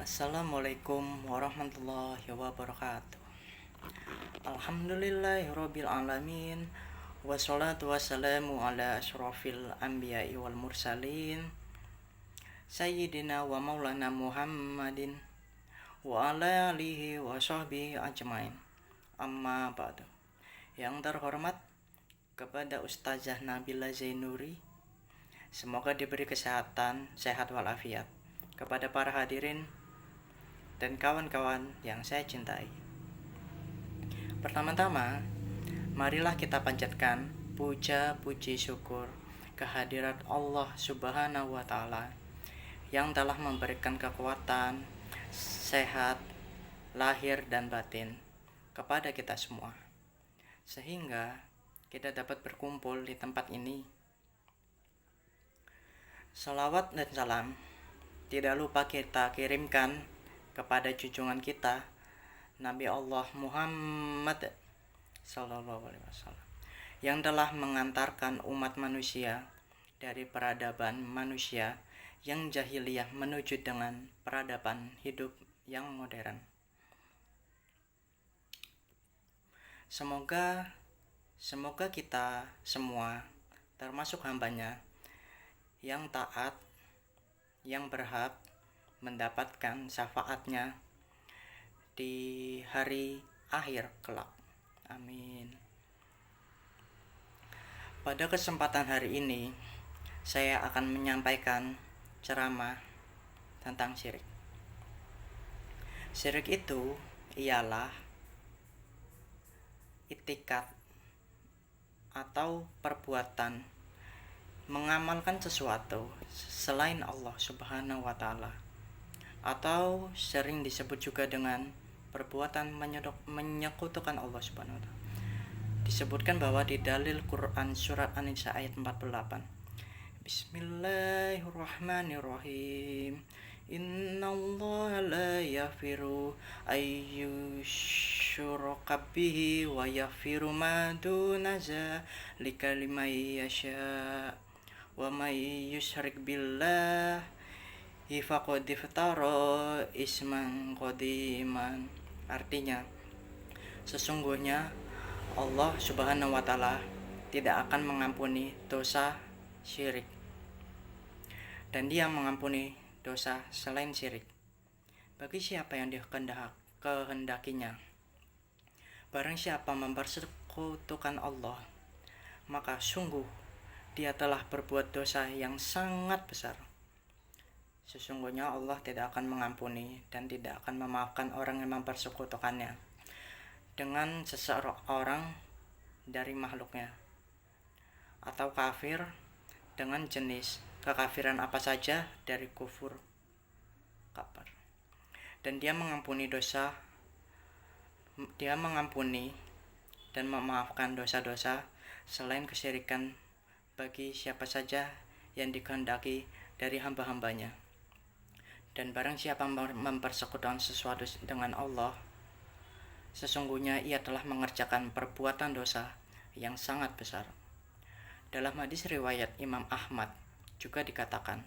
Assalamualaikum warahmatullahi wabarakatuh. Alhamdulillahirabbil alamin. Wassalatu wassalamu ala asyrafil anbiya'i wal mursalin. Sayyidina wa maulana Muhammadin wa ala alihi wa sahbihi ajmain. Amma ba'du. Yang terhormat kepada Ustazah Nabila Zainuri, semoga diberi kesehatan, sehat walafiat. Kepada para hadirin dan kawan-kawan yang saya cintai, pertama-tama marilah kita panjatkan puja puji syukur kehadirat Allah Subhanahu wa Ta'ala yang telah memberikan kekuatan, sehat, lahir dan batin kepada kita semua, sehingga kita dapat berkumpul di tempat ini. Salawat dan salam tidak lupa kita kirimkan kepada junjungan kita Nabi Allah Muhammad Sallallahu Alaihi Wasallam, yang telah mengantarkan umat manusia dari peradaban manusia yang jahiliyah menuju dengan peradaban hidup yang modern. Semoga kita semua termasuk hambanya yang taat, yang berhak mendapatkan syafaatnya di hari akhir kelak. Amin. Pada kesempatan hari ini, saya akan menyampaikan ceramah tentang syirik. Syirik itu ialah iktikad atau perbuatan mengamalkan sesuatu selain Allah Subhanahu wa Ta'ala, atau sering disebut juga dengan perbuatan menyekutukan Allah Subhanahu wa Ta'ala. Disebutkan bahwa di dalil Quran surat An-Nisa ayat 48, Bismillahirrahmanirrahim, Innallaha la yaghfiru ayyushraka bihi wa yaghfiru ma duna dzalika liman yasha wa may yusyrik billahi faqad iftara isman qadiman. Artinya, sesungguhnya Allah Subhanahu wa Ta'ala tidak akan mengampuni dosa syirik, dan Dia mengampuni dosa selain syirik bagi siapa yang dikehendakinya. Barang siapa mempersekutukan Allah, maka sungguh dia telah berbuat dosa yang sangat besar. Sesungguhnya Allah tidak akan mengampuni dan tidak akan memaafkan orang yang mempersekutukannya dengan seseorang dari makhluknya, atau kafir dengan jenis kekafiran apa saja dari kufur kafir. Dan Dia mengampuni dan memaafkan dosa-dosa selain kesyirikan bagi siapa saja yang dikehendaki dari hamba-hambanya. Dan barang siapa mempersekutukan sesuatu dengan Allah, sesungguhnya ia telah mengerjakan perbuatan dosa yang sangat besar. Dalam hadis riwayat Imam Ahmad juga dikatakan,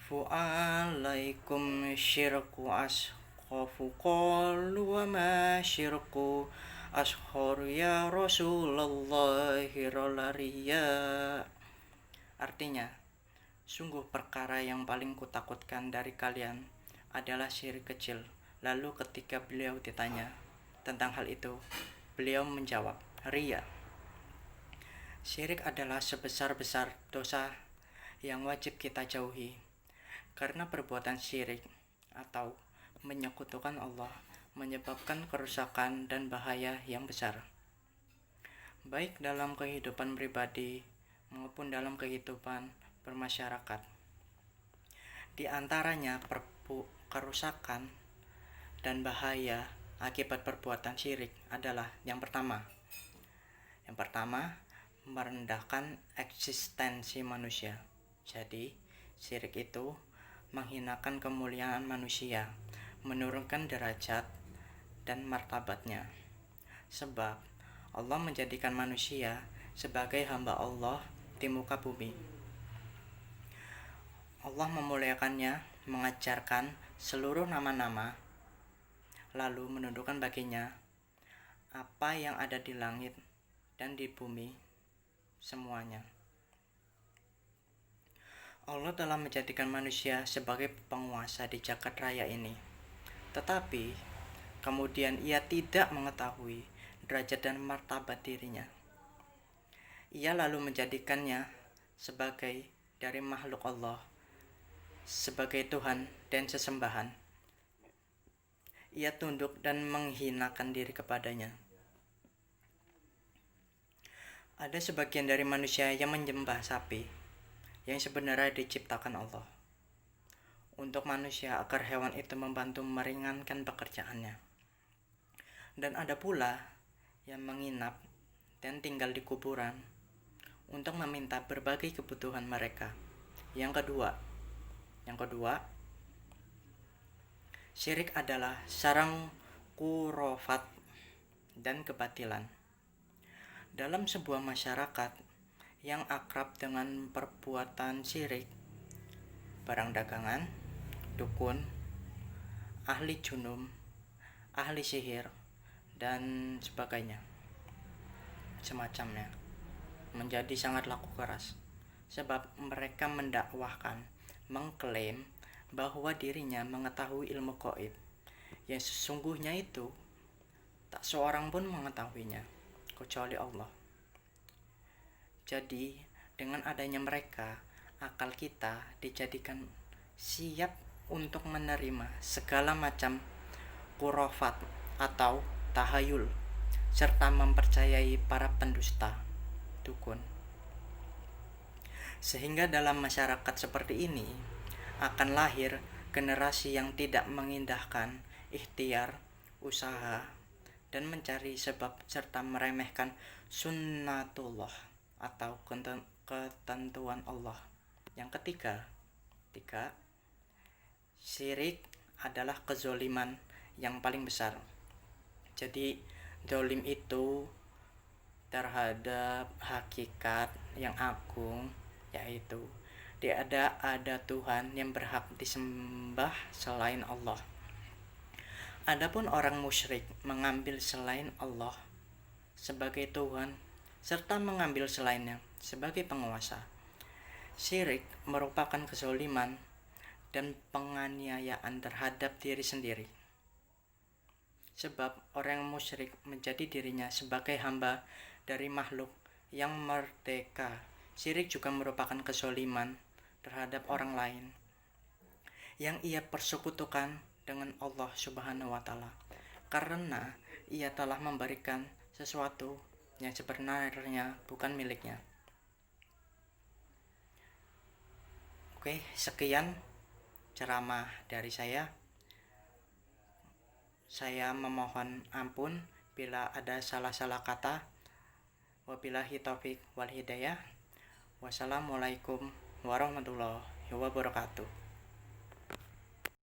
Fu'alaikum syirku askhafu qalu wa ma syirku ashor ya Rasulullah hirolariya. Artinya, sungguh perkara yang paling kutakutkan dari kalian adalah syirik kecil. Lalu ketika beliau ditanya tentang hal itu, beliau menjawab, riya. Syirik adalah sebesar-besar dosa yang wajib kita jauhi, karena perbuatan syirik atau menyekutukan Allah menyebabkan kerusakan dan bahaya yang besar, baik dalam kehidupan pribadi maupun dalam kehidupan bermasyarakat. Di antaranya kerusakan dan bahaya akibat perbuatan syirik adalah yang pertama, merendahkan eksistensi manusia. Jadi, syirik itu menghinakan kemuliaan manusia, menurunkan derajat dan martabatnya. Sebab Allah menjadikan manusia sebagai hamba Allah di muka bumi. Allah memuliakannya, mengajarkan seluruh nama-nama, lalu menundukkan baginya apa yang ada di langit dan di bumi semuanya. Allah telah menjadikan manusia sebagai penguasa di jagat raya ini, tetapi kemudian ia tidak mengetahui derajat dan martabat dirinya. Ia lalu menjadikannya sebagai dari makhluk Allah, sebagai Tuhan dan sesembahan. Ia tunduk dan menghinakan diri kepadanya. Ada sebagian dari manusia yang menyembah sapi yang sebenarnya diciptakan Allah untuk manusia agar hewan itu membantu meringankan pekerjaannya. Dan ada pula yang menginap dan tinggal di kuburan untuk meminta berbagai kebutuhan mereka. Yang kedua, syirik adalah sarang khurafat dan kebatilan. Dalam sebuah masyarakat yang akrab dengan perbuatan syirik, barang dagangan, dukun, ahli junum, ahli sihir, dan sebagainya, semacamnya, menjadi sangat laku keras, sebab mereka mendakwahkan, mengklaim bahwa dirinya mengetahui ilmu gaib yang sesungguhnya itu tak seorang pun mengetahuinya kecuali Allah. Jadi dengan adanya mereka, akal kita dijadikan siap untuk menerima segala macam khurafat atau tahayul, serta mempercayai para pendusta, dukun. Sehingga dalam masyarakat seperti ini akan lahir generasi yang tidak mengindahkan ikhtiar, usaha, dan mencari sebab serta meremehkan sunnatullah atau ketentuan Allah. Yang ketiga, syirik adalah kezoliman yang paling besar. Jadi zalim itu terhadap hakikat yang agung, yaitu tidak ada Tuhan yang berhak disembah selain Allah. Adapun orang musyrik mengambil selain Allah sebagai Tuhan serta mengambil selainnya sebagai penguasa. Syirik merupakan kezaliman dan penganiayaan terhadap diri sendiri. Sebab orang musyrik menjadi dirinya sebagai hamba dari makhluk yang merdeka. Syirik juga merupakan kezaliman terhadap orang lain yang ia persekutukan dengan Allah Subhanahu wa Ta'ala, karena ia telah memberikan sesuatu yang sebenarnya bukan miliknya. Oke, sekian ceramah dari saya. Saya memohon ampun bila ada salah-salah kata. Wabillahi taufik wal hidayah. Wassalamualaikum warahmatullahi wabarakatuh.